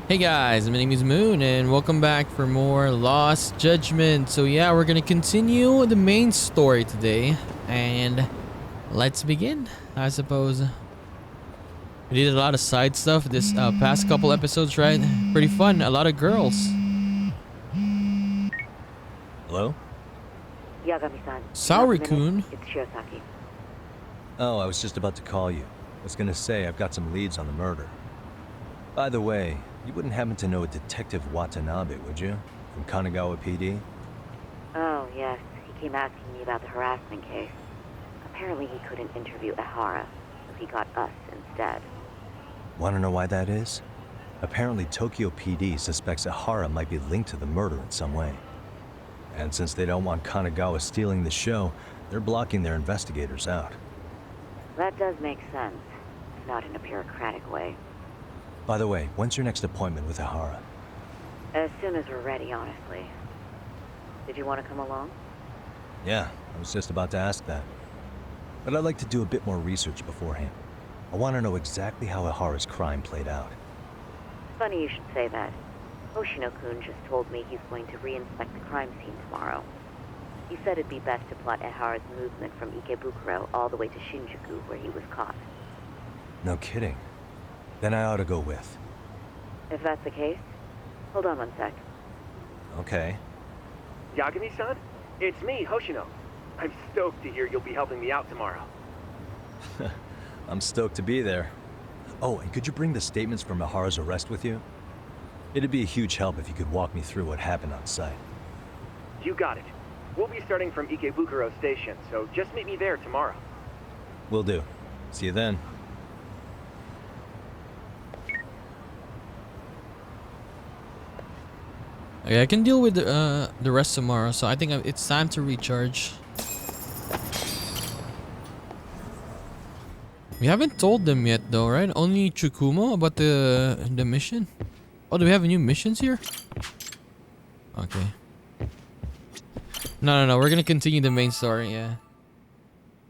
Hey guys, my name is Moon and welcome back for more Lost Judgment. So yeah, we're gonna continue the main story today and let's begin, I suppose. We did a lot of side stuff this past couple episodes, right? Pretty fun, a lot of girls. Hello? Yagami-san. Saori-kun. It's Shirosaki. Oh, I was just about to call you. I was gonna say I've got some leads on the murder. By the way, you wouldn't happen to know a Detective Watanabe, would you? From Kanagawa PD? Oh, yes. He came asking me about the harassment case. Apparently he couldn't interview Ehara, so he got us instead. Wanna know why that is? Apparently Tokyo PD suspects Ehara might be linked to the murder in some way. And since they don't want Kanagawa stealing the show, they're blocking their investigators out. That does make sense. Not in a bureaucratic way. By the way, when's your next appointment with Ehara? As soon as we're ready, honestly. Did you want to come along? Yeah, I was just about to ask that. But I'd like to do a bit more research beforehand. I want to know exactly how Ehara's crime played out. Funny you should say that. Hoshino-kun just told me he's going to re-inspect the crime scene tomorrow. He said it'd be best to plot Ehara's movement from Ikebukuro all the way to Shinjuku, where he was caught. No kidding. Then I ought to go with. If that's the case, hold on one sec. Okay. Yagami-san? It's me, Hoshino. I'm stoked to hear you'll be helping me out tomorrow. I'm stoked to be there. Oh, and could you bring the statements from Ehara's arrest with you? It'd be a huge help if you could walk me through what happened on site. You got it. We'll be starting from Ikebukuro Station, so just meet me there tomorrow. Will do. See you then. Okay, I can deal with the rest tomorrow, so I think it's time to recharge. We haven't told them yet though, right? Only Tsukumo about the mission? Oh, do we have new missions here? Okay. No, we're gonna continue the main story, yeah.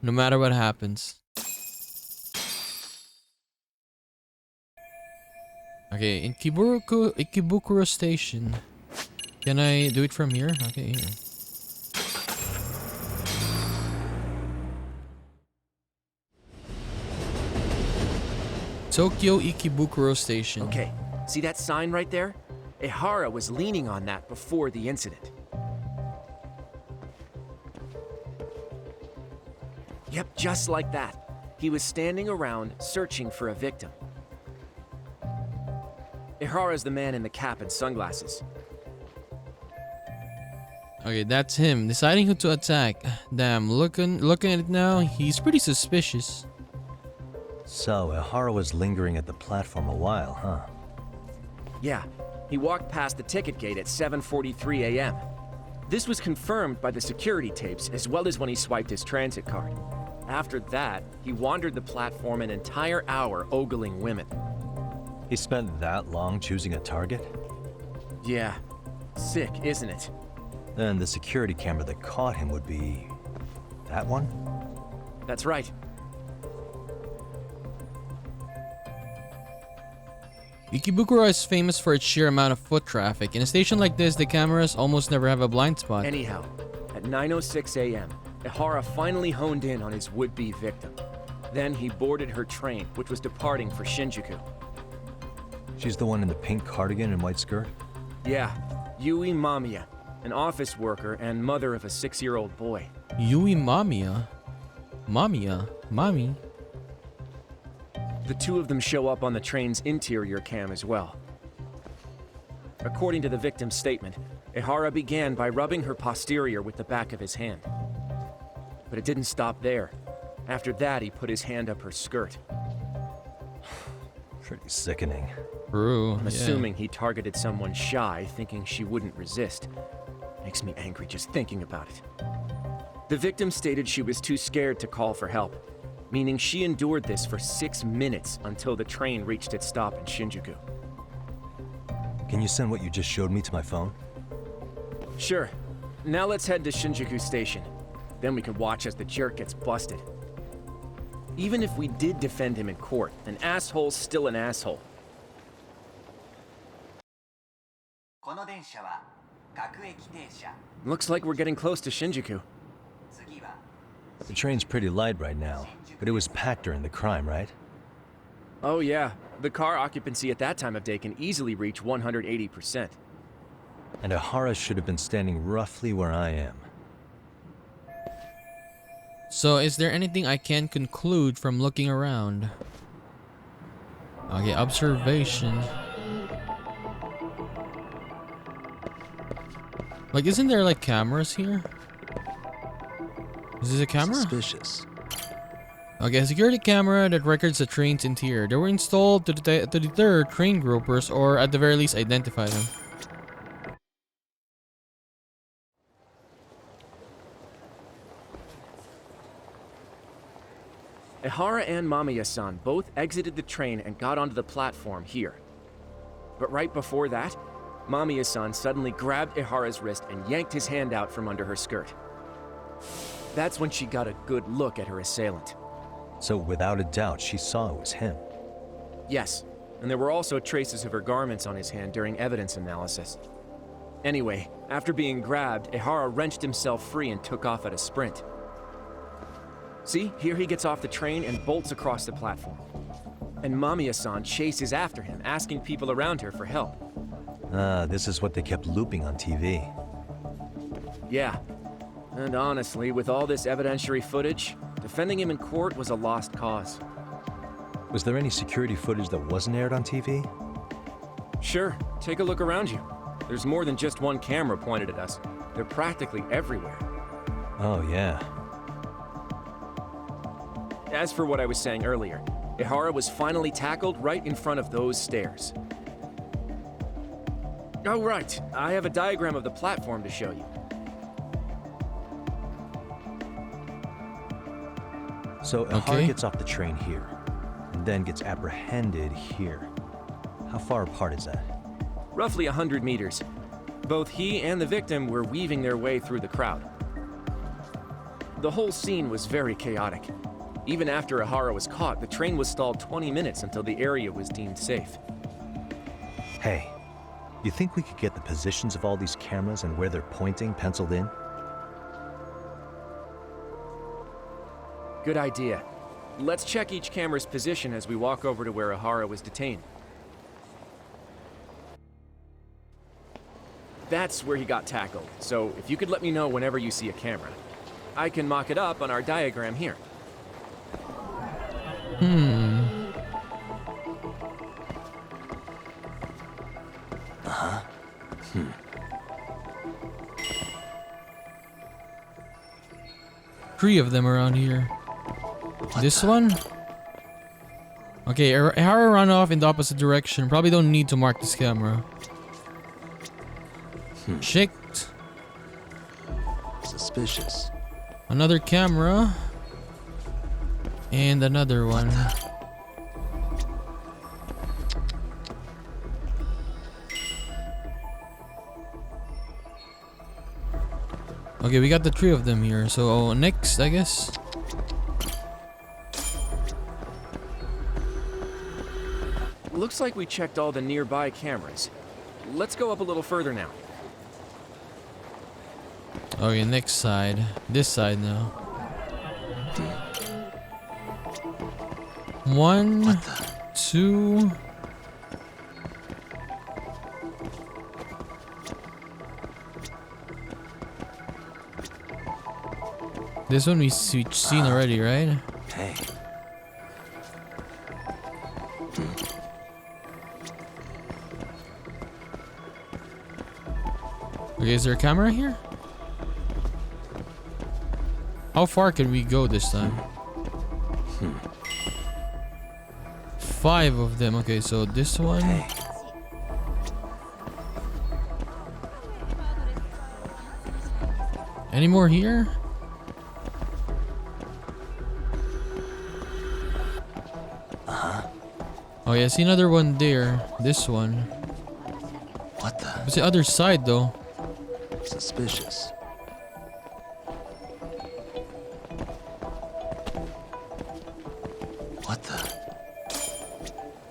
No matter what happens. Okay, in Ikebukuro Station. Can I do it from here? Okay, here. Tokyo Ikebukuro Station. Okay, see that sign right there? Ehara was leaning on that before the incident. Yep, just like that. He was standing around searching for a victim. Ehara's the man in the cap and sunglasses. Okay, that's him. Deciding who to attack. Damn, looking at it now, he's pretty suspicious. So, Ehara was lingering at the platform a while, huh? Yeah, he walked past the ticket gate at 7:43 a.m. This was confirmed by the security tapes as well as when he swiped his transit card. After that, he wandered the platform an entire hour ogling women. He spent that long choosing a target? Yeah, sick, isn't it? Then the security camera that caught him would be... that one? That's right. Ikebukuro is famous for its sheer amount of foot traffic. In a station like this, the cameras almost never have a blind spot. Anyhow, at 9:06 a.m., Ehara finally honed in on his would-be victim. Then he boarded her train, which was departing for Shinjuku. She's the one in the pink cardigan and white skirt? Yeah, Yui Mamiya, an office worker and mother of a 6-year-old boy. Yui Mamiya? Mommy? The two of them show up on the train's interior cam as well. According to the victim's statement, Ehara began by rubbing her posterior with the back of his hand. But it didn't stop there. After that, he put his hand up her skirt. Pretty sickening. True. I'm assuming he targeted someone shy, thinking she wouldn't resist. Makes me angry just thinking about it. The victim stated she was too scared to call for help, meaning she endured this for 6 minutes until the train reached its stop in Shinjuku. Can you send what you just showed me to my phone? Sure. Now let's head to Shinjuku Station. Then we can watch as the jerk gets busted. Even if we did defend him in court, an asshole's still an asshole. この電車は各駅停車。 Looks like we're getting close to Shinjuku. 次は The train's pretty light right now, but it was packed during the crime, right? Oh yeah, the car occupancy at that time of day can easily reach 180%. And Ehara should have been standing roughly where I am. So, is there anything I can conclude from looking around? Okay, observation. Like, isn't there like cameras here? Is this a camera? Suspicious. Okay, a security camera that records the train's interior. They were installed to deter train gropers or at the very least identify them. Ehara and Mamiya-san both exited the train and got onto the platform here. But right before that, Mamiya-san suddenly grabbed Ehara's wrist and yanked his hand out from under her skirt. That's when she got a good look at her assailant. So without a doubt, she saw it was him. Yes, and there were also traces of her garments on his hand during evidence analysis. Anyway, after being grabbed, Ehara wrenched himself free and took off at a sprint. See, here he gets off the train and bolts across the platform. And Mamiya-san chases after him, asking people around her for help. Ah, this is what they kept looping on TV. Yeah. And honestly, with all this evidentiary footage, defending him in court was a lost cause. Was there any security footage that wasn't aired on TV? Sure, take a look around you. There's more than just one camera pointed at us. They're practically everywhere. Oh, yeah. As for what I was saying earlier, Ehara was finally tackled right in front of those stairs. Oh, right. I have a diagram of the platform to show you. So Ehara Okay. gets off the train here, and then gets apprehended here. How far apart is that? Roughly 100 meters. Both he and the victim were weaving their way through the crowd. The whole scene was very chaotic. Even after Ehara was caught, the train was stalled 20 minutes until the area was deemed safe. Hey, you think we could get the positions of all these cameras and where they're pointing penciled in? Good idea. Let's check each camera's position as we walk over to where Ehara was detained. That's where he got tackled, so if you could let me know whenever you see a camera. I can mock it up on our diagram here. Three of them around here. This one? Okay, Ehara ran off in the opposite direction. Probably don't need to mark this camera. Checked. Suspicious. Another camera. And another one. Okay, we got the three of them here. So next, I guess. Looks like we checked all the nearby cameras. Let's go up a little further now. Okay, next side. This side now. One, two. This one we've seen already, right? Hey. Okay, is there a camera here? How far can we go this time? 5 of them. Okay, so this one. Hey. Any more here? Oh yeah, I see another one there. This one. What the? It's the other side though. Suspicious. What the?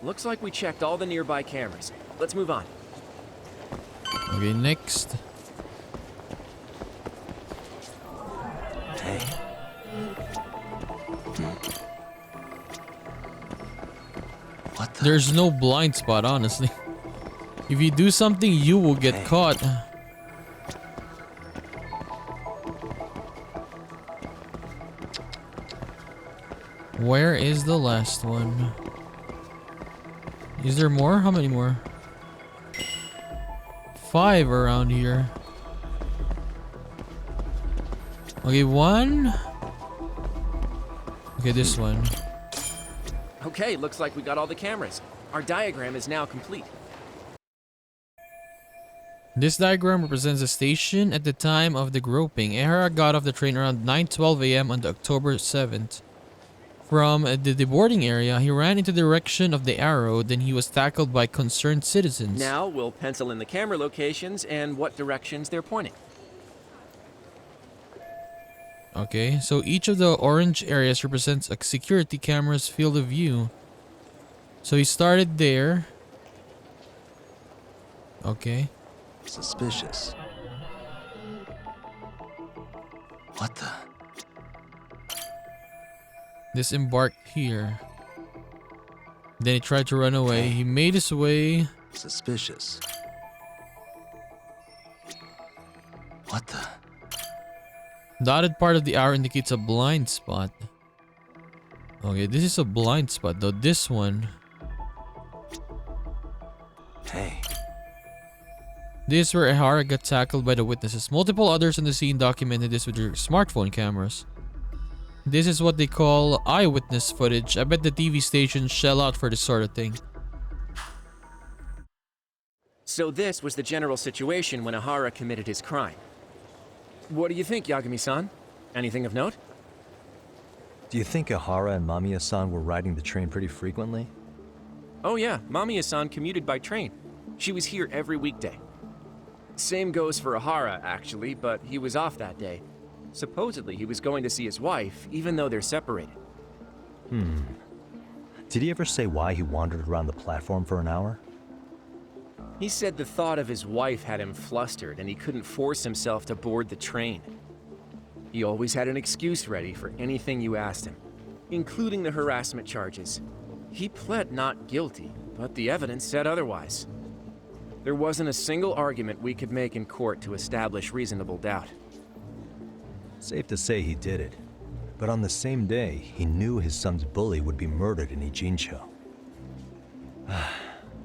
Looks like we checked all the nearby cameras. Let's move on. Okay, next. Hey. What the? There's no blind spot, honestly. If you do something, you will get caught. Where is the last one? Is there more? How many more? 5 around here. Okay, 1. Okay, this one. Okay, looks like we got all the cameras. Our diagram is now complete. This diagram represents the station at the time of the groping. Ehara got off the train around 9:12 a.m. on October 7th. From the deboarding area, he ran into the direction of the arrow, then he was tackled by concerned citizens. Now we'll pencil in the camera locations and what directions they're pointing. Okay, so each of the orange areas represents a security camera's field of view. So he started there. Okay. Suspicious. What the? Disembarked here. Then he tried to run away. He made his way. Suspicious. What the? Dotted part of the arrow indicates a blind spot. Okay, this is a blind spot though. This one. Hey. This is where Ehara got tackled by the witnesses. Multiple others on the scene documented this with their smartphone cameras. This is what they call eyewitness footage. I bet the TV stations shell out for this sort of thing. So this was the general situation when Ehara committed his crime. What do you think, Yagami-san? Anything of note? Do you think Ehara and Mamiya-san were riding the train pretty frequently? Oh yeah, Mamiya-san commuted by train. She was here every weekday. Same goes for Ehara, actually, but he was off that day. Supposedly, he was going to see his wife, even though they're separated. Did he ever say why he wandered around the platform for an hour? He said the thought of his wife had him flustered and he couldn't force himself to board the train. He always had an excuse ready for anything you asked him, including the harassment charges. He pled not guilty, but the evidence said otherwise. There wasn't a single argument we could make in court to establish reasonable doubt. Safe to say he did it. But on the same day, he knew his son's bully would be murdered in Ijincho.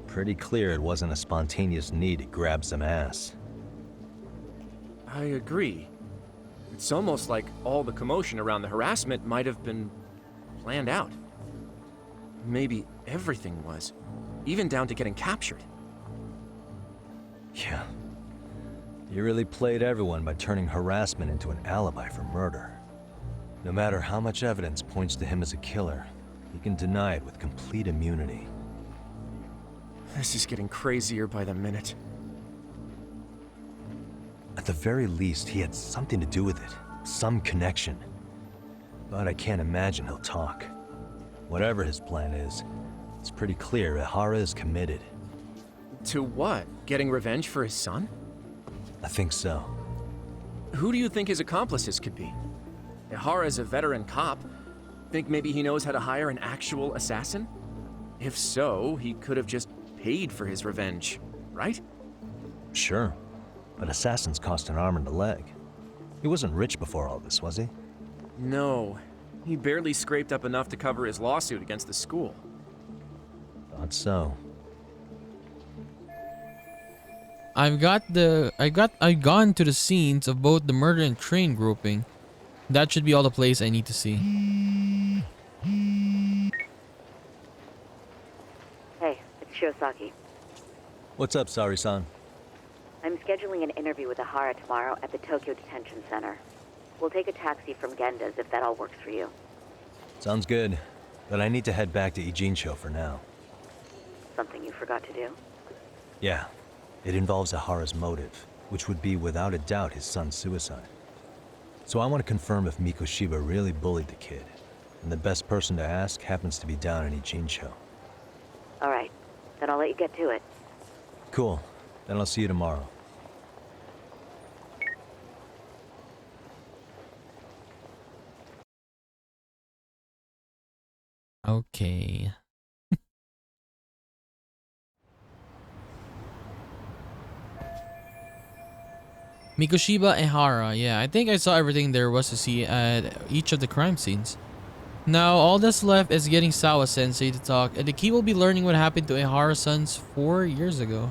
Pretty clear it wasn't a spontaneous need to grab some ass. I agree. It's almost like all the commotion around the harassment might have been planned out. Maybe everything was, even down to getting captured. Yeah. He really played everyone by turning harassment into an alibi for murder. No matter how much evidence points to him as a killer, he can deny it with complete immunity. This is getting crazier by the minute. At the very least, he had something to do with it. Some connection. But I can't imagine he'll talk. Whatever his plan is, it's pretty clear Ehara is committed. To what? Getting revenge for his son? I think so. Who do you think his accomplices could be? Ehara's a veteran cop. Think maybe he knows how to hire an actual assassin? If so, he could have just paid for his revenge, right? Sure. But assassins cost an arm and a leg. He wasn't rich before all this, was he? No. He barely scraped up enough to cover his lawsuit against the school. Thought so. I've gone to the scenes of both the murder and train grouping. That should be all the place I need to see. Hey, it's Shirosaki. What's up, Sari-san? I'm scheduling an interview with Ehara tomorrow at the Tokyo Detention Center. We'll take a taxi from Genda's if that all works for you. Sounds good. But I need to head back to Ijincho for now. Something you forgot to do? Yeah. It involves Ehara's motive, which would be without a doubt his son's suicide. So I want to confirm if Mikoshiba really bullied the kid. And the best person to ask happens to be down in Ijincho. All right. Then I'll let you get to it. Cool. Then I'll see you tomorrow. Okay. Mikoshiba Ehara. Yeah, I think I saw everything there was to see at each of the crime scenes. Now, all that's left is getting Sawa-Sensei to talk, and the key will be learning what happened to Ehara-san's 4 years ago.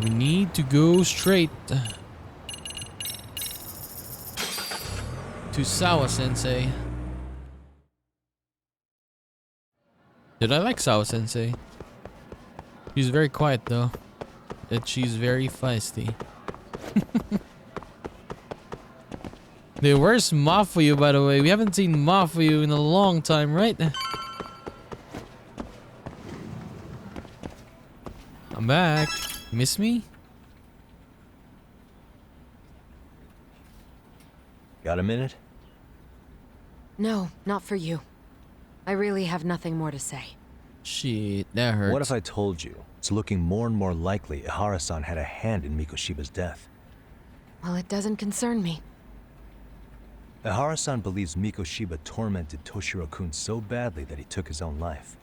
We need to go straight to Sawa-Sensei. Did I like Sawa-Sensei? She's very quiet though. That she's very feisty. Dude, where's Mafuyu, by the way? We haven't seen Mafuyu in a long time, right? I'm back. Miss me? Got a minute? No, not for you. I really have nothing more to say. Shit, that hurts. What if I told you it's looking more and more likely Ehara-san had a hand in Mikoshiba's death? Well, it doesn't concern me. Ehara-san believes Mikoshiba tormented Toshiro-kun so badly that he took his own life.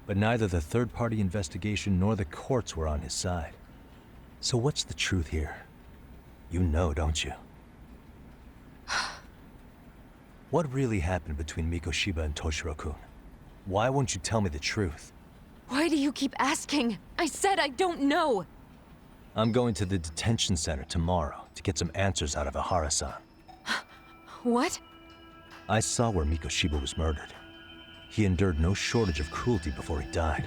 But neither the third-party investigation nor the courts were on his side. So what's the truth here? You know, don't you? What really happened between Mikoshiba and Toshiro-kun? Why won't you tell me the truth? Why do you keep asking? I said I don't know! I'm going to the detention center tomorrow to get some answers out of Ehara-san. What? I saw where Mikoshiba was murdered. He endured no shortage of cruelty before he died.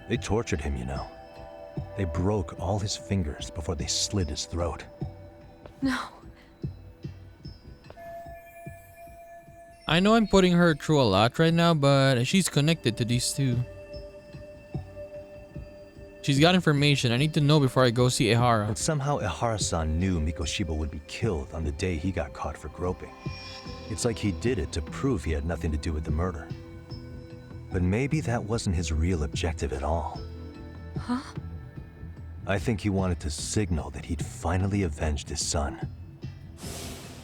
They tortured him, you know. They broke all his fingers before they slit his throat. No. I know I'm putting her through a lot right now, but she's connected to these two. She's got information I need to know before I go see Ehara. But somehow Ehara-san knew Mikoshiba would be killed on the day he got caught for groping. It's like he did it to prove he had nothing to do with the murder. But maybe that wasn't his real objective at all. Huh? I think he wanted to signal that he'd finally avenged his son.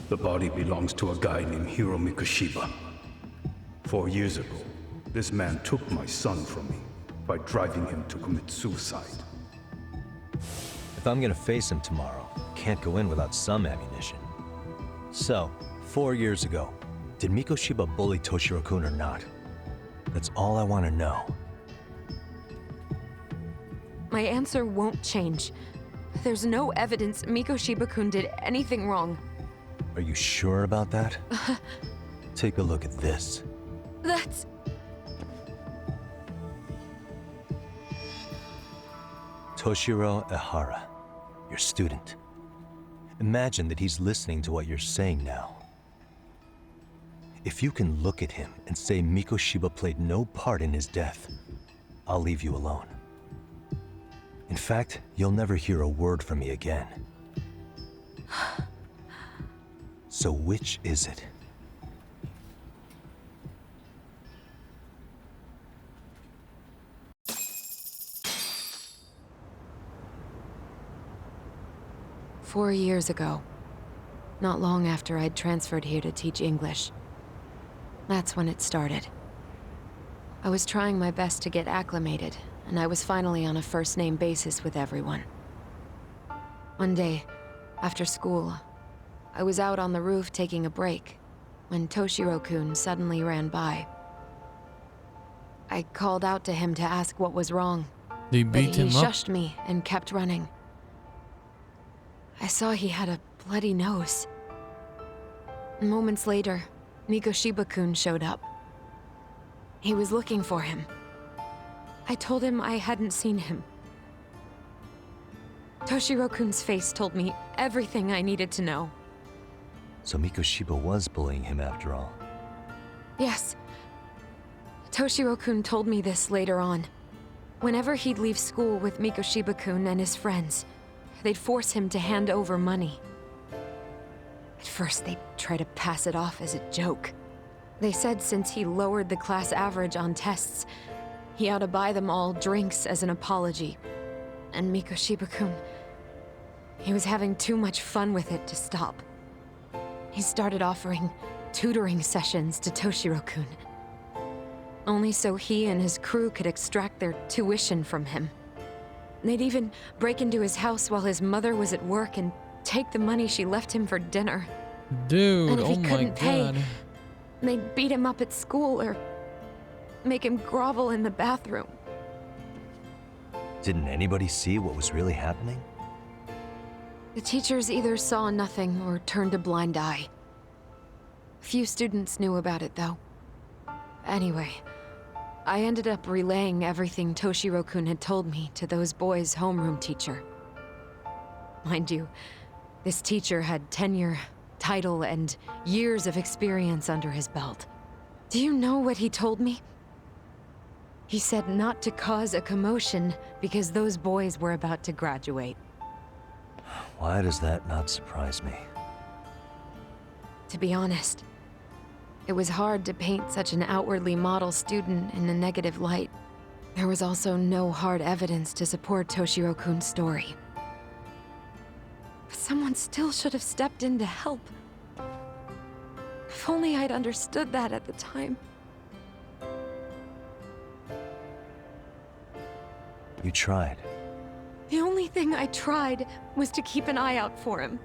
The body belongs to a guy named Hiro Mikoshiba. 4 years ago, this man took my son from me by driving him to commit suicide. If I'm gonna face him tomorrow, can't go in without some ammunition. So, 4 years ago, did Mikoshiba bully Toshiro-kun or not? That's all I want to know. My answer won't change. There's no evidence Mikoshiba-kun did anything wrong. Are you sure about that? Take a look at this. That's... Toshiro Ehara, your student. Imagine that he's listening to what you're saying now. If you can look at him and say Mikoshiba played no part in his death, I'll leave you alone. In fact, you'll never hear a word from me again. So which is it? "4 years ago, not long after I'd transferred here to teach English. That's when it started. I was trying my best to get acclimated, and I was finally on a first-name basis with everyone. One day, after school, I was out on the roof taking a break, when Toshiro-kun suddenly ran by. I called out to him to ask what was wrong, They but beat he him up. shushed me and kept running. I saw he had a bloody nose. Moments later, Mikoshiba-kun showed up. He was looking for him. I told him I hadn't seen him. Toshiro-kun's face told me everything I needed to know. So Mikoshiba was bullying him after all. Yes. Toshiro-kun told me this later on. Whenever he'd leave school with Mikoshiba-kun and his friends, they'd force him to hand over money. At first, they'd try to pass it off as a joke. They said since he lowered the class average on tests, he ought to buy them all drinks as an apology. And Mikoshiba-kun, he was having too much fun with it to stop. He started offering tutoring sessions to Toshiro-kun. Only so he and his crew could extract their tuition from him. They'd even break into his house while his mother was at work and take the money she left him for dinner. Dude, And if he oh my couldn't pay, god. they'd beat him up at school or make him grovel in the bathroom. Didn't anybody see what was really happening? The teachers either saw nothing or turned a blind eye. Few students knew about it, though. Anyway, I ended up relaying everything Toshiro-kun had told me to those boys' homeroom teacher. Mind you, this teacher had tenure, title, and years of experience under his belt. Do you know what he told me? He said not to cause a commotion because those boys were about to graduate. Why does that not surprise me? To be honest, it was hard to paint such an outwardly model student in a negative light. There was also no hard evidence to support Toshiro-kun's story. But someone still should have stepped in to help. If only I'd understood that at the time. You tried. The only thing I tried was to keep an eye out for him,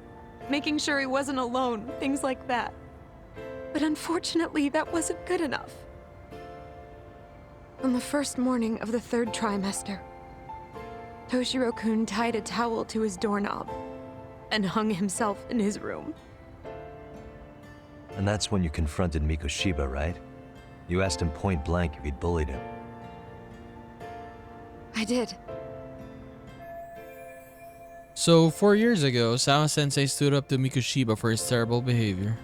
making sure he wasn't alone, things like that. But unfortunately, that wasn't good enough. On the first morning of the 3rd trimester, Toshiro-kun tied a towel to his doorknob and hung himself in his room. And that's when you confronted Mikoshiba, right? You asked him point blank if he'd bullied him. I did. So 4 years ago, Sawa-Sensei stood up to Mikoshiba for his terrible behavior.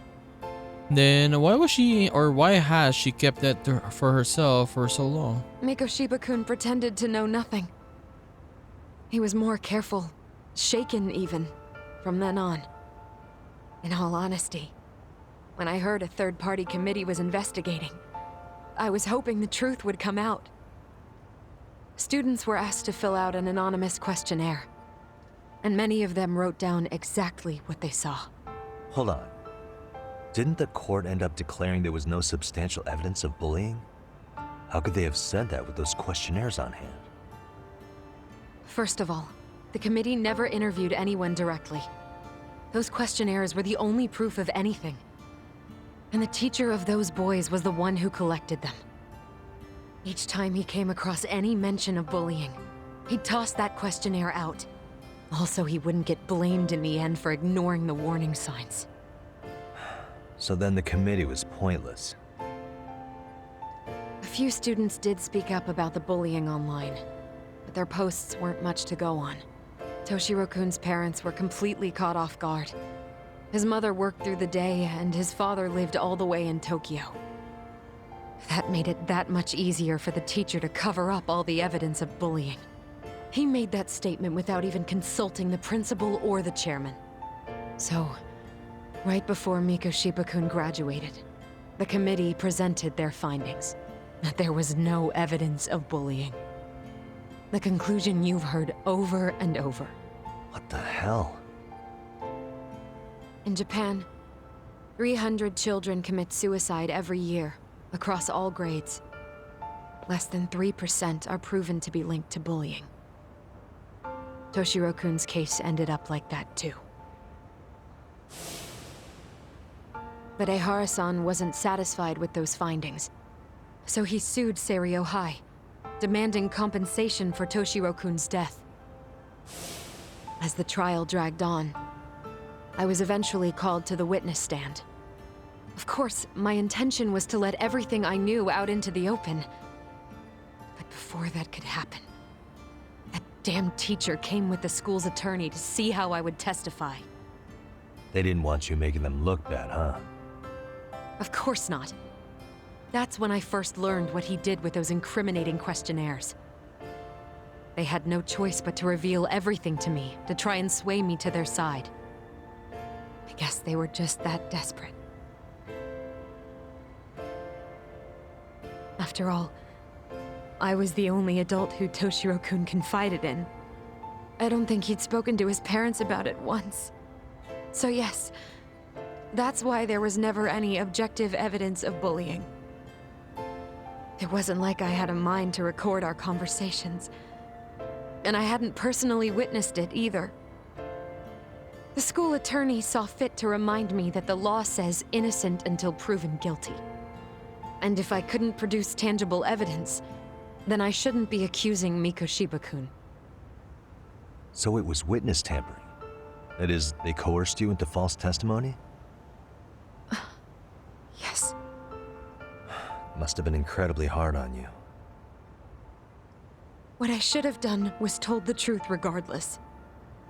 Then why has she kept that for herself for so long? Mikoshiba-kun pretended to know nothing. He was more careful, shaken even, from then on. In all honesty, when I heard a third-party committee was investigating, I was hoping the truth would come out. Students were asked to fill out an anonymous questionnaire, and many of them wrote down exactly what they saw. Hold on. Didn't the court end up declaring there was no substantial evidence of bullying? How could they have said that with those questionnaires on hand? First of all, the committee never interviewed anyone directly. Those questionnaires were the only proof of anything. And the teacher of those boys was the one who collected them. Each time he came across any mention of bullying, he'd toss that questionnaire out. Also, he wouldn't get blamed in the end for ignoring the warning signs. So then the committee was pointless. A few students did speak up about the bullying online, but their posts weren't much to go on. Toshiro-kun's parents were completely caught off guard. His mother worked through the day, and his father lived all the way in Tokyo. That made it that much easier for the teacher to cover up all the evidence of bullying. He made that statement without even consulting the principal or the chairman. So, right before Mikoshiba-kun graduated, the committee presented their findings, that there was no evidence of bullying. The conclusion you've heard over and over. What the hell? In Japan, 300 children commit suicide every year, across all grades. Less than 3% are proven to be linked to bullying. Toshiro-kun's case ended up like that too. But Ehara-san wasn't satisfied with those findings, so he sued Seiryo High, demanding compensation for Toshiro-kun's death. As the trial dragged on, I was eventually called to the witness stand. Of course, my intention was to let everything I knew out into the open. But before that could happen, that damn teacher came with the school's attorney to see how I would testify. They didn't want you making them look bad, huh? Of course not. That's when I first learned what he did with those incriminating questionnaires. They had no choice but to reveal everything to me, to try and sway me to their side. I guess they were just that desperate. After all, I was the only adult who Toshiro-kun confided in. I don't think he'd spoken to his parents about it once. So yes, That's why there was never any objective evidence of bullying. It wasn't like I had a mind to record our conversations. And I hadn't personally witnessed it either. The school attorney saw fit to remind me that the law says innocent until proven guilty. And if I couldn't produce tangible evidence, then I shouldn't be accusing Mikoshiba-kun. So it was witness tampering. That is, they coerced you into false testimony? Yes. Must have been incredibly hard on you. What I should have done was told the truth regardless.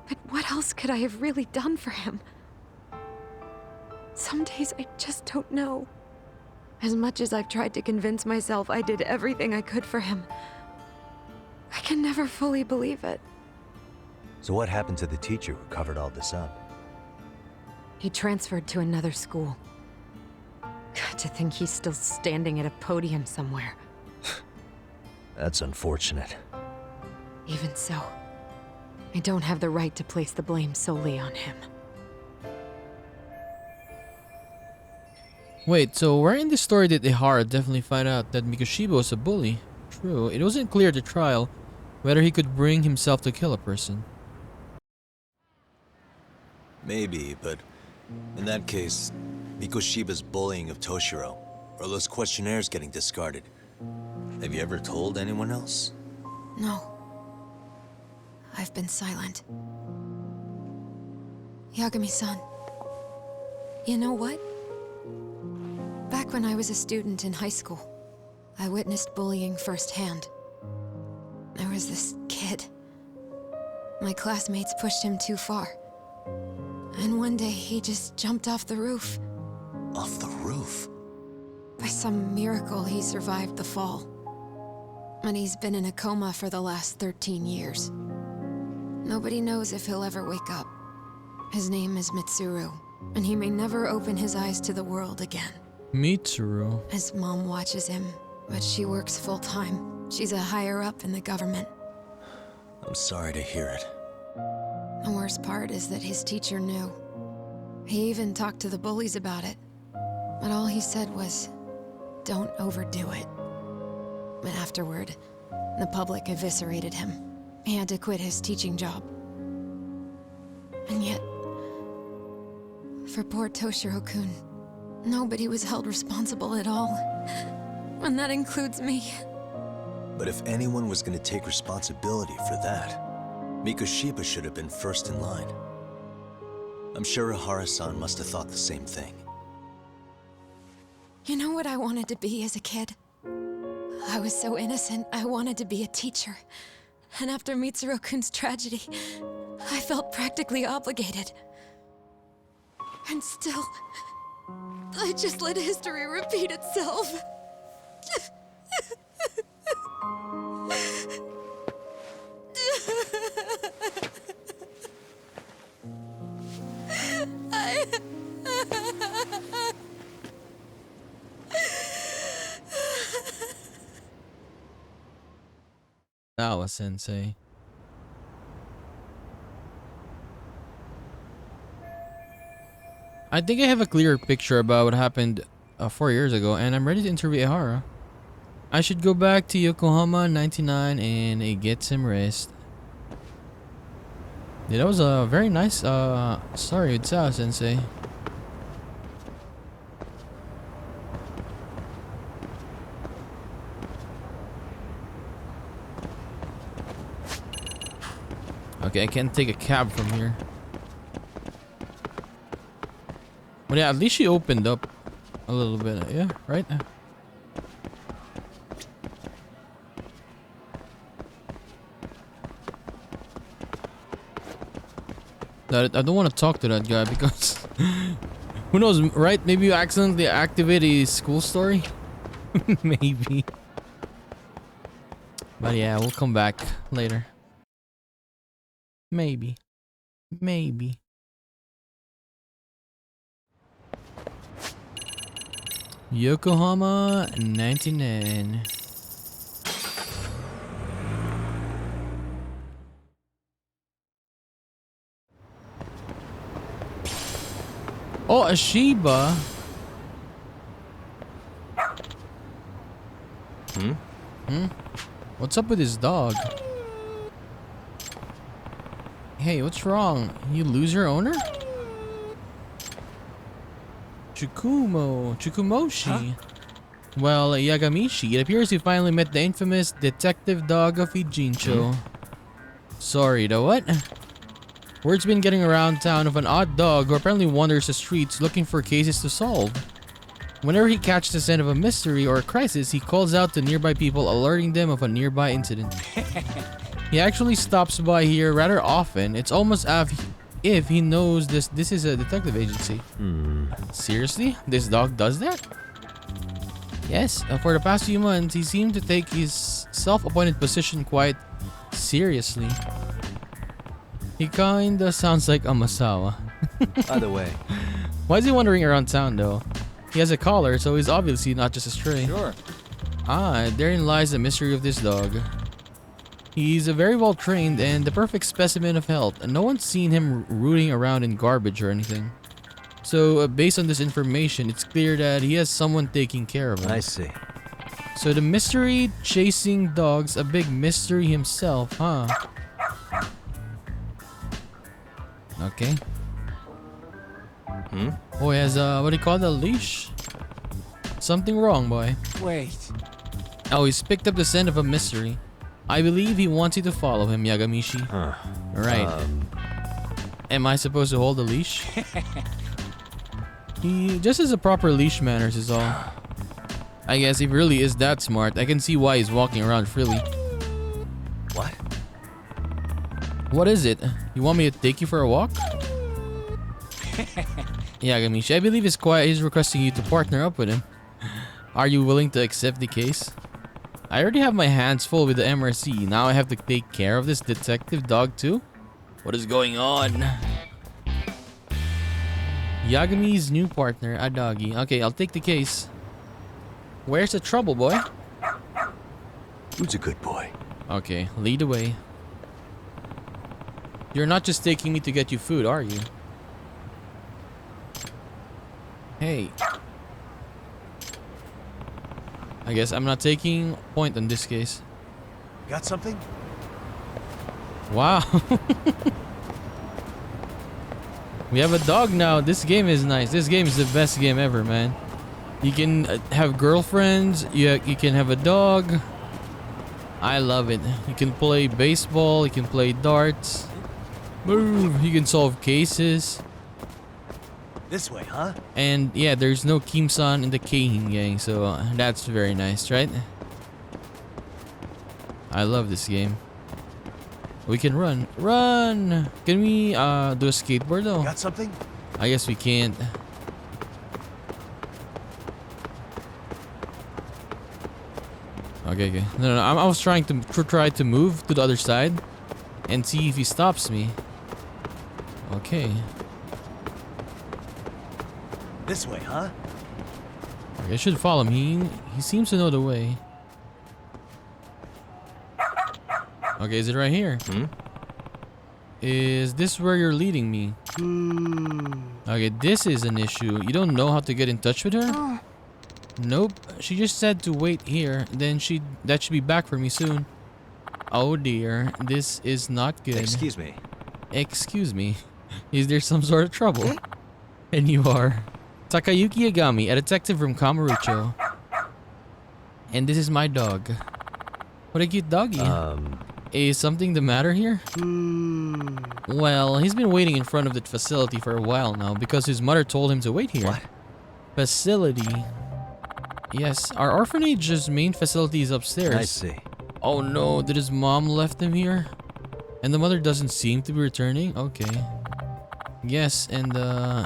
But what else could I have really done for him? Some days I just don't know. As much as I've tried to convince myself I did everything I could for him, I can never fully believe it. So what happened to the teacher who covered all this up? He transferred to another school. God, to think he's still standing at a podium somewhere. That's unfortunate. Even so, I don't have the right to place the blame solely on him. Wait, so where in this story did Ehara definitely find out that Mikoshiba was a bully? True, it wasn't clear at the trial whether he could bring himself to kill a person. Maybe, but in that case, Mikoshiba's bullying of Toshiro, or those questionnaires getting discarded. Have you ever told anyone else? No. I've been silent. Yagami-san. You know what? Back when I was a student in high school, I witnessed bullying firsthand. There was this kid. My classmates pushed him too far. And one day he just jumped off the roof. Off the roof? By some miracle, he survived the fall. And he's been in a coma for the last 13 years. Nobody knows if he'll ever wake up. His name is Mitsuru, and he may never open his eyes to the world again. Mitsuru. His mom watches him, but she works full-time. She's a higher-up in the government. I'm sorry to hear it. The worst part is that his teacher knew. He even talked to the bullies about it. But all he said was, don't overdo it. But afterward, the public eviscerated him. He had to quit his teaching job. And yet, for poor Toshiro-kun, nobody was held responsible at all. And that includes me. But if anyone was going to take responsibility for that, Mikoshiba should have been first in line. I'm sure Ehara-san must have thought the same thing. You know what I wanted to be as a kid? I was so innocent, I wanted to be a teacher. And after Mitsuru-kun's tragedy, I felt practically obligated. And still, I just let history repeat itself. Sawa-Sensei. I think I have a clearer picture about what happened 4 years ago, and I'm ready to interview Ehara. I should go back to Yokohama 99 and get some rest. Yeah, that was a very nice story with Sawa-Sensei. Okay, I can't take a cab from here. But yeah, at least she opened up a little bit. Yeah, right? I don't want to talk to that guy because who knows, right? Maybe you accidentally activate his school story. Maybe. But yeah, we'll come back later. Maybe. Maybe. Yokohama 99. Oh, a Shiba. What's up with his dog? Hey, what's wrong? You lose your owner? Chukumoshi. Well, Yagamishi, it appears you finally met the infamous detective dog of Ijincho. Sorry, the what? Word's been getting around town of an odd dog who apparently wanders the streets looking for cases to solve. Whenever he catches the scent of a mystery or a crisis, he calls out to nearby people, alerting them of a nearby incident. He actually stops by here rather often. It's almost as if he knows this is a detective agency. Seriously? This dog does that? Yes, for the past few months, he seemed to take his self-appointed position quite seriously. He kinda sounds like a Masawa. By the way, Why is he wandering around town though? He has a collar, so he's obviously not just a stray. Sure. Ah, therein lies the mystery of this dog. He's a very well trained and the perfect specimen of health, and no one's seen him rooting around in garbage or anything. So, based on this information, it's clear that he has someone taking care of him. I see. So the mystery chasing dog's a big mystery himself, huh? Okay. Oh, he has what do you call it, a leash? Something wrong, boy. Wait. Oh, he's picked up the scent of a mystery. I believe he wants you to follow him, Yagamishi. Right. Am I supposed to hold the leash? He just has a proper leash manners is all. I guess he really is that smart. I can see why he's walking around freely. What? What is it? You want me to take you for a walk? Yagamishi, I believe he's requesting you to partner up with him. Are you willing to accept the case? I already have my hands full with the MRC. Now I have to take care of this detective dog too? What is going on? Yagami's new partner, a doggy. Okay, I'll take the case. Where's the trouble, boy? Who's a good boy? Okay, lead the way. You're not just taking me to get you food, are you? Hey. I guess I'm not taking point in this case. Got something? Wow. We have a dog now. This game is nice. This game is the best game ever, man. You can have girlfriends. You can have a dog. I love it. You can play baseball. You can play darts. Move. You can solve cases. This way, huh? And yeah, there's no Kim-san in the Keihin gang, so that's very nice, right? I love this game. We can run. Run! Can we do a skateboard though? Got something? I guess we can't. Okay. No. I was trying to try to move to the other side and see if he stops me. Okay. This way, huh? Okay, I should follow him. He seems to know the way. Okay, is it right here? Is this where you're leading me? Okay, this is an issue. You don't know how to get in touch with her? Nope. She just said to wait here. Then that should be back for me soon. Oh dear, this is not good. Excuse me. Excuse me. Is there some sort of trouble? And you are Takayuki Yagami, a detective from Kamurocho. And this is my dog. What a cute doggy. Is something the matter here? Well, he's been waiting in front of the facility for a while now because his mother told him to wait here. What? Facility. Yes, our orphanage's main facility is upstairs. I see. Oh no, did his mom left him here? And the mother doesn't seem to be returning? Okay. Yes, and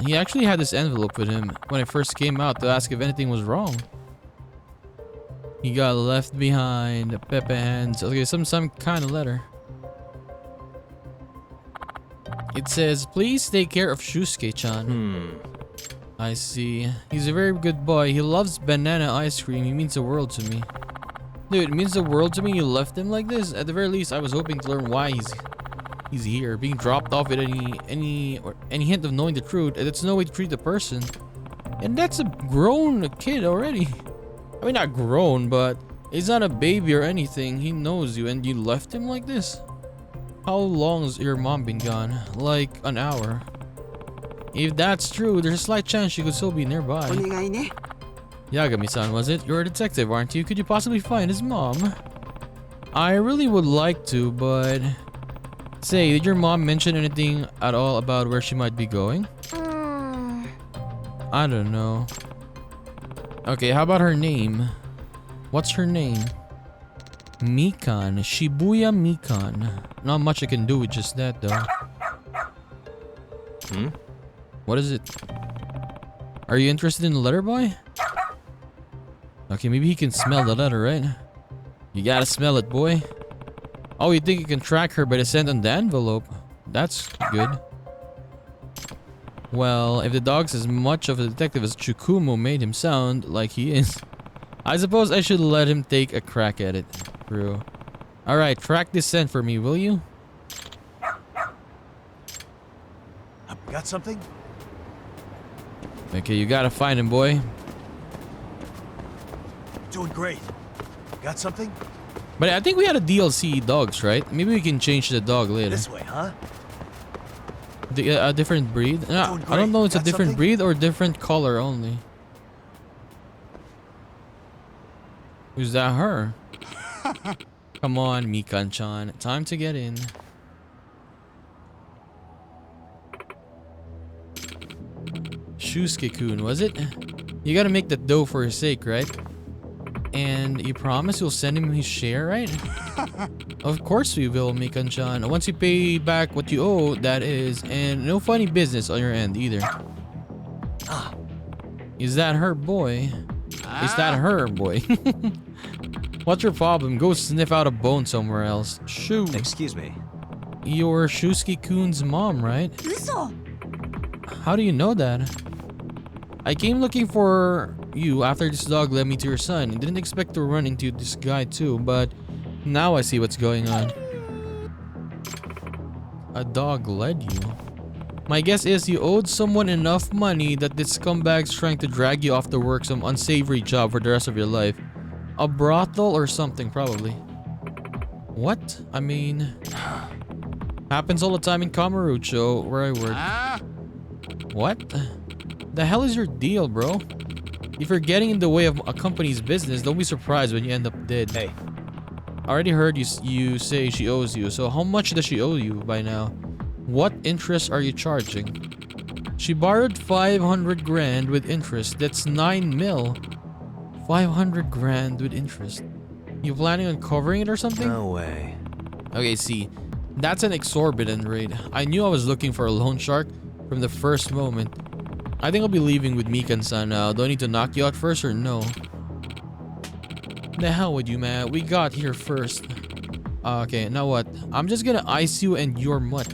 he actually had this envelope with him when I first came out to ask if anything was wrong. He got left behind. Pepe hands. Okay, some kind of letter. It says, please take care of Shusuke-chan. I see. He's a very good boy. He loves banana ice cream. He means the world to me. Dude, it means the world to me you left him like this? At the very least, I was hoping to learn why he's here, being dropped off with any hint of knowing the truth, and it's no way to treat the person. And that's a grown kid already. I mean, not grown, but he's not a baby or anything. He knows you, and you left him like this? How long's your mom been gone? Like an hour. If that's true, there's a slight chance she could still be nearby. Yagami-san, was it? You're a detective, aren't you? Could you possibly find his mom? I really would like to, but... Say, did your mom mention anything at all about where she might be going? I don't know. Okay, how about her name? What's her name? Mikan. Shibuya Mikan. Not much I can do with just that, though. What is it? Are you interested in the letter, boy? Okay, maybe he can smell the letter, right? You gotta smell it, boy. Oh, you think you can track her by the scent on the envelope? That's good. Well, if the dog's as much of a detective as Chukumo made him sound like he is, I suppose I should let him take a crack at it. True. Alright, track this scent for me, will you? Got something? Okay, you gotta find him, boy. Doing great. Got something? But I think we had a DLC dogs, right? Maybe we can change the dog later. This way, huh? A different breed? No, I don't know. It's a different breed or different color only. Who's that? Her? Come on, Mikan-chan. Time to get in. Shusuke-kun, was it? You gotta make the dough for his sake, right? And you promise you'll send him his share, right? Of course we will, Mikan-chan. Once you pay back what you owe, that is. And no funny business on your end either. Is that her, boy? Is that her, boy? What's your problem? Go sniff out a bone somewhere else. Shoo. Excuse me. You're Shusuke-kun's mom, right? How do you know that? I came looking for you after this dog led me to your son. I didn't expect to run into this guy too, but now I see what's going on. A dog led you? My guess is you owed someone enough money that this scumbag's trying to drag you off to work some unsavory job for the rest of your life. A brothel or something, probably. What? I mean... happens all the time in Kamurocho, where I work. What? The hell is your deal, bro? If you're getting in the way of a company's business, don't be surprised when you end up dead. Hey. I already heard you say she owes you, so how much does she owe you by now? What interest are you charging? She borrowed 500 grand with interest. That's 9 mil. 500 grand with interest. You planning on covering it or something? No way. Okay, see. That's an exorbitant rate. I knew I was looking for a loan shark from the first moment. I think I'll be leaving with Mikan-san now. Do I need to knock you out first or no? The hell with you, man. We got here first. Okay, now what? I'm just gonna ice you and your mutt.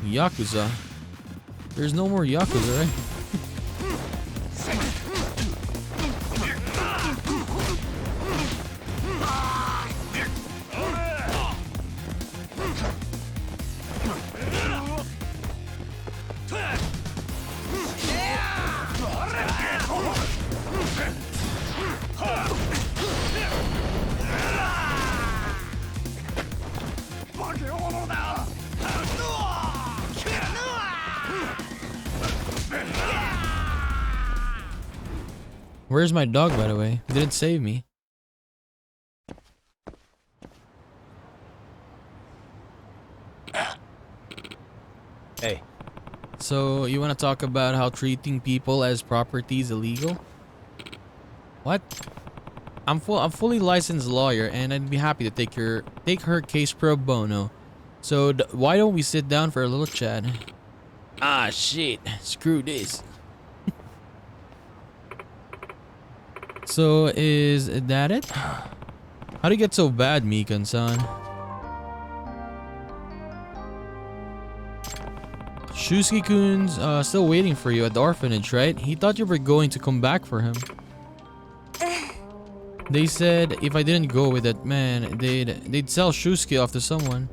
Yakuza. There's no more Yakuza, right? Where's my dog, by the way? He didn't save me. Hey. So, you want to talk about how treating people as property is illegal? What? I'm fully licensed lawyer, and I'd be happy to take her case pro bono. So, why don't we sit down for a little chat? Ah, shit. Screw this. So, is that it? How'd it get so bad, Mikan-san? Shusuke-kun's still waiting for you at the orphanage, right? He thought you were going to come back for him. They said if I didn't go with that man, they'd sell Shusuke off to someone.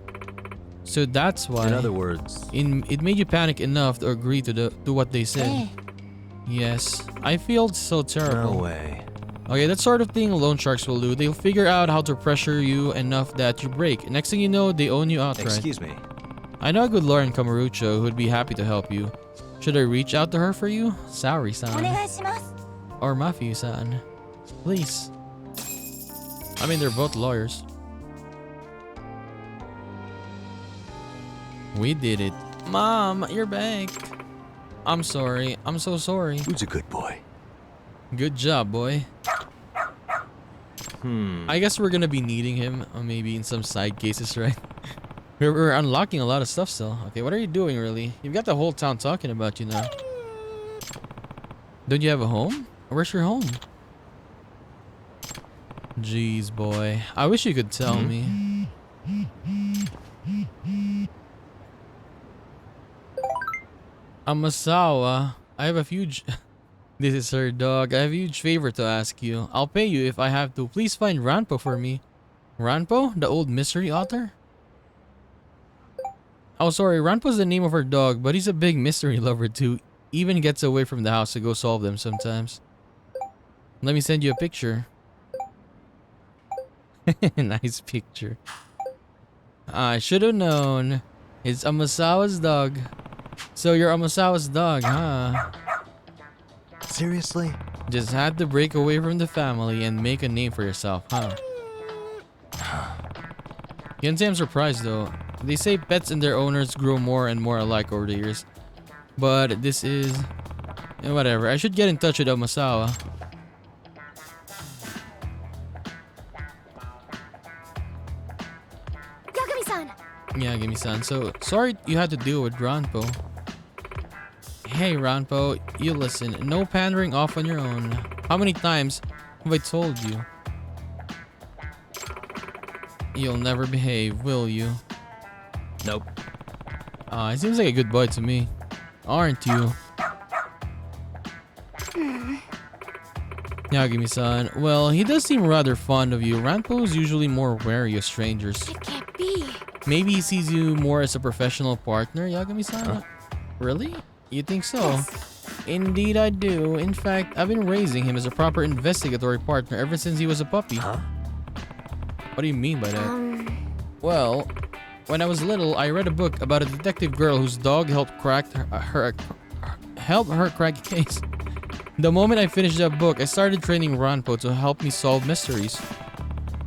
So that's why. In other words, It made you panic enough to agree to what they said. Yes, I feel so terrible. no way. Okay, that sort of thing loan sharks will do. They'll figure out how to pressure you enough that you break. Next thing you know, they own you outright. Excuse me. I know a good lawyer in Kamurocho who'd be happy to help you. Should I reach out to her for you? Saori-san. Or Mafiu-san. Please. I mean, they're both lawyers. We did it. Mom, you're back. I'm sorry. I'm so sorry. Who's a good boy? Good job, boy. I guess we're gonna be needing him, or maybe in some side cases, right? We're unlocking a lot of stuff still. Okay, what are you doing, really? You've got the whole town talking about you now. Don't you have a home? Where's your home? Jeez, boy. I wish you could tell me. Amasawa, I have a huge... This is her dog. I have a huge favor to ask you. I'll pay you if I have to. Please find Ranpo for me. Ranpo? The old mystery author? Oh, sorry. Ranpo's the name of her dog, but he's a big mystery lover too. Even gets away from the house to go solve them sometimes. Let me send you a picture. Nice picture. I should have known. It's Amasawa's dog. So you're Amasawa's dog, huh? Seriously? Just had to break away from the family and make a name for yourself, huh? Can't say I'm surprised though. They say pets and their owners grow more and more alike over the years. But this is... whatever. I should get in touch with Amasawa. Yagami-san. So, sorry you had to deal with Ranpo. Hey Ranpo, you listen. No pandering off on your own. How many times have I told you? You'll never behave, will you? Nope. He seems like a good boy to me. Aren't you? Yagami-san. Well, he does seem rather fond of you. Ranpo is usually more wary of strangers. It can't be. Maybe he sees you more as a professional partner, Yagami-san? Huh? Really? You think so? Indeed I do. In fact, I've been raising him as a proper investigatory partner ever since he was a puppy. Huh? What do you mean by that? Well, when I was little, I read a book about a detective girl whose dog helped crack her crack a case. The moment I finished that book, I started training Ranpo to help me solve mysteries.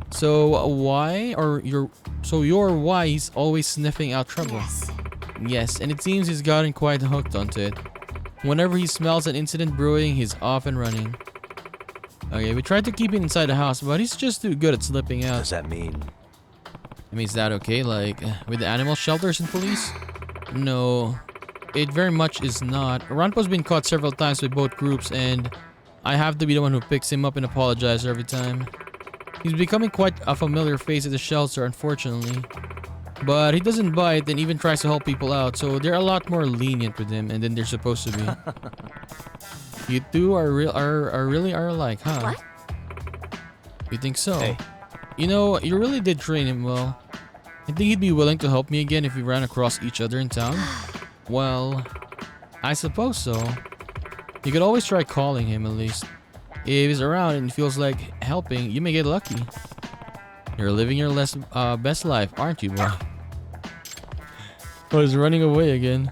So you're why he's always sniffing out trouble. Yes, and it seems he's gotten quite hooked onto it. Whenever he smells an incident brewing, he's off and running. Okay, we tried to keep him inside the house, but he's just too good at slipping What out. does that mean? I mean, is that okay? Like, with the animal shelters and police? No, it very much is not. Ranpo's been caught several times with both groups, and I have to be the one who picks him up and apologizes every time. He's becoming quite a familiar face at the shelter, unfortunately. But he doesn't bite and even tries to help people out, so they're a lot more lenient with him than they're supposed to be. You two are really alike, huh? What? You think so? Hey. You know, you really did train him well. I think he'd be willing to help me again if we ran across each other in town. Well, I suppose so. You could always try calling him at least. If he's around and feels like helping, you may get lucky. You're living your best life, aren't you, boy? Oh, he's running away again.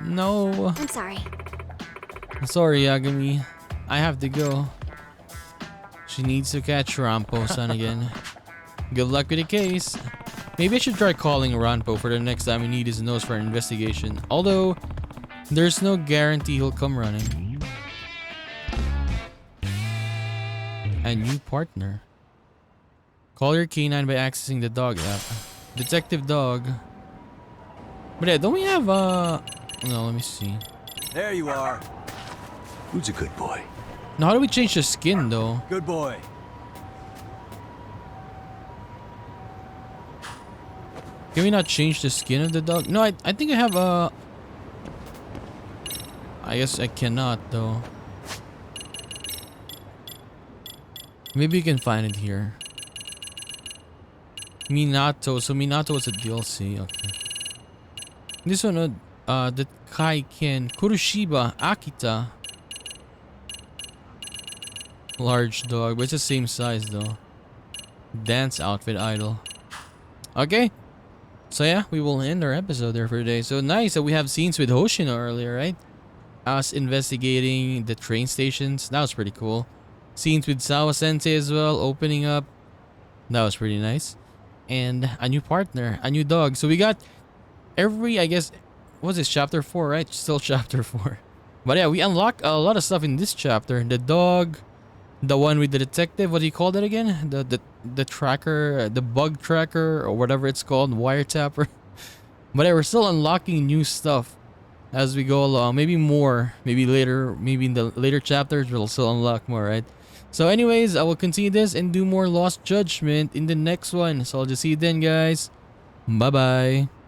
No. I'm sorry. Sorry, Yagami. I have to go. She needs to catch Ranpo-san again. Good luck with the case. Maybe I should try calling Ranpo for the next time we need his nose for an investigation. Although, there's no guarantee he'll come running. A new partner. Call your canine by accessing the dog app. Detective dog. But yeah, don't we have no, let me see. There you are. Who's a good boy? Now how do we change the skin though? Good boy. Can we not change the skin of the dog? No, I think I have a... I guess I cannot though. Maybe you can find it here. Minato. So Minato was a DLC. Okay. This one, the Kaiken, Kuroshiba, Akita. Large dog, but it's the same size though. Dance outfit idol. Okay. So yeah, we will end our episode there for today. So nice that we have scenes with Hoshino earlier, right? Us investigating the train stations. That was pretty cool. Scenes with Sawa-Sensei as well, opening up. That was pretty nice. And a new partner, a new dog. So we got every, I guess, what's this, chapter 4, right? Still chapter 4. But yeah, we unlock a lot of stuff in this chapter. The dog, the one with the detective, what do you call that again? The tracker, the bug tracker, or whatever it's called, wiretapper. But yeah, we're still unlocking new stuff as we go along. Maybe more, maybe later, maybe in the later chapters we'll still unlock more, right? So anyways, I will continue this and do more Lost Judgment in the next one. So I'll just see you then, guys. Bye bye.